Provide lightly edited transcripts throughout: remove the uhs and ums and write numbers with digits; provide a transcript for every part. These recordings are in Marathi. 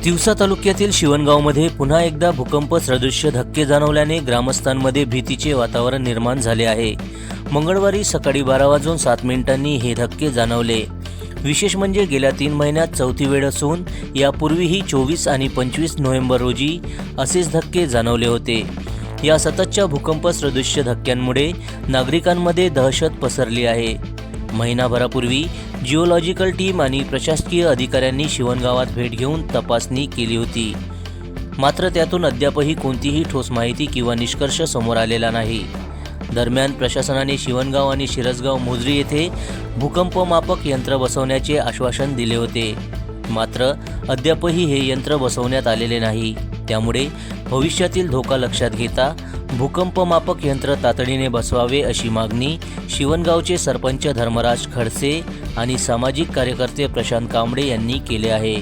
तिवसा तालुक्यातील शिवणगावमध्ये पुन्हा एकदा भूकंप सदृश्य धक्के जाणवल्याने ग्रामस्थांमध्ये भीतीचे वातावरण निर्माण झाले आहे। मंगळवारी सकाळी 12:07 हे धक्के जाणवले। विशेष म्हणजे गेल्या 3 महिन्यात चौथी वेळ असून यापूर्वीही 24 आणि 25 नोव्हेंबर रोजी असेच धक्के जाणवले होते। या सततच्या भूकंप सदृश्य धक्क्यांमुळे नागरिकांमध्ये दहशत पसरली आहे। महिनाभरापूर्वी जिओलॉजिकल टीम आणि प्रशासकीय अधिकाऱ्यांनी शिवणगावात भेट घेऊन तपासणी केली होती, मात्र त्यातून अद्यापही कोणतीही ठोस माहिती किंवा निष्कर्ष समोर आलेला नाही। दरम्यान प्रशासनाने शिवणगाव आणि शिरसगाव मोजरी येथे भूकंपमापक यंत्र बसवण्याचे आश्वासन दिले होते, मात्र अद्यापही हे यंत्र बसवण्यात आलेले नाही। त्यामुळे भविष्यातील धोका लक्षात घेता भूकंपमापक यंत्र तातडीने बसवावे अशी मागणी शिवणगावचे सरपंच धर्मराज खडसे आणि सामाजिक कार्यकर्ते प्रशांत कांबळे यांनी केले आहे।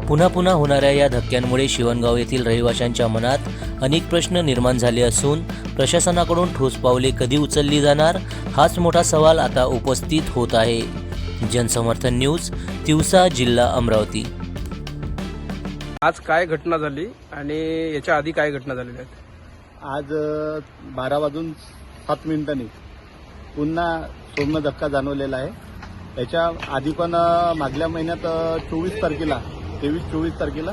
पुन्हा होणाऱ्या या धक्क्यांमुळे शिवणगाव येथील रहिवाशांच्या मनात अनेक प्रश्न निर्माण झाले असून प्रशासनाकडून ठोस पावले कधी उचलली जाणार हाच मोठा सवाल आता उपस्थित होत आहे। जनसमर्थन न्यूज, तिवसा, जिल्हा अमरावती। आज काय घटना झाली आणि याच्या आधी काय घटना झालेल्या आहेत? आज 12:07 पुन्हा सौम्य धक्का जाणवलेला आहे। याच्या आधी पण मागल्या महिन्यात 23-24 तारखेला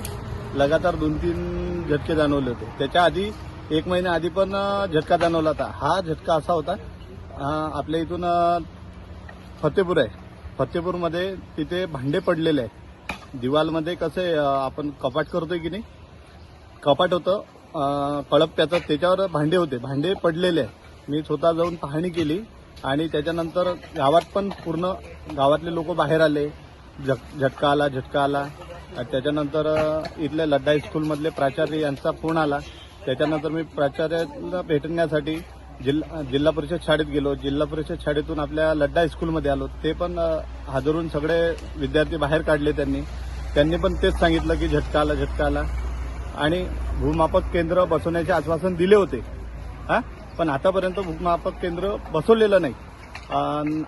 लगातार 2-3 झटके जाणवले होते। त्याच्या आधी 1 महिना आधी पण झटका जाणवला होता। हा झटका असा होता, आपल्या इथून फतेपूर आहे, फतेपूरमध्ये तिथे भांडे पडलेले आहे। दिवालमध्ये कसं आपण कपाट करतोय की नाही, कपाट होतं कळप्याचं, त्याच्यावर भांडे होते, भांडे पडलेले आहे। मी स्वतः जाऊन पाहणी केली आणि त्याच्यानंतर गावात पण पूर्ण गावातले लोक बाहेर आले, झटका आला। त्याच्यानंतर इथल्या लड्डा स्कूलमधले प्राचार्य यांचा फोन आला। त्याच्यानंतर मी प्राचार्याला भेटण्यासाठी जिल्हा परिषद शाळेत गेलो। जिल्हा परिषद शाळेतून आपल्या लड्डा स्कूलमध्ये आलो। ते पण हादरून सगळे विद्यार्थी बाहेर काढले त्यांनी पण तेच सांगितलं की झटका आला आणि भूमापक केंद्र बसवण्याचे आश्वासन दिले होते, पण आतापर्यंत भूमापक केंद्र बसवलेलं नाही।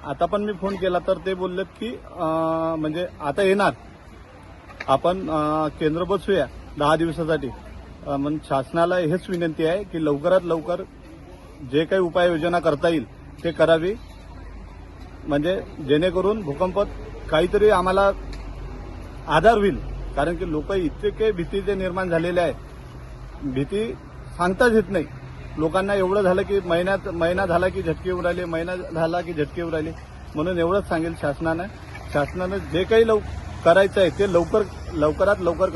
आता पण मी फोन केला तर ते बोललेत की म्हणजे आता येणार, आपण केंद्र बसवूया 10 दिवसासाठी। मग शासनाला हेच विनंती आहे की लवकरात लवकर जे काही उपाययोजना करता येईल ते करावी, म्हणजे जेणेकरून भूकंपात काहीतरी आम्हाला आधार होईल। कारण की लोक इतके भीतीचे निर्माण झालेले आहे, भीती सांगताच येत नाही। लोकांना एवढं झालं की महिना झाला की झटके येऊन राहिले, म्हणून एवढंच सांगेल शासनानं जे काही करायचं आहे ते लवकरात लवकर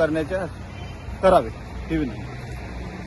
करावे ही विनंती।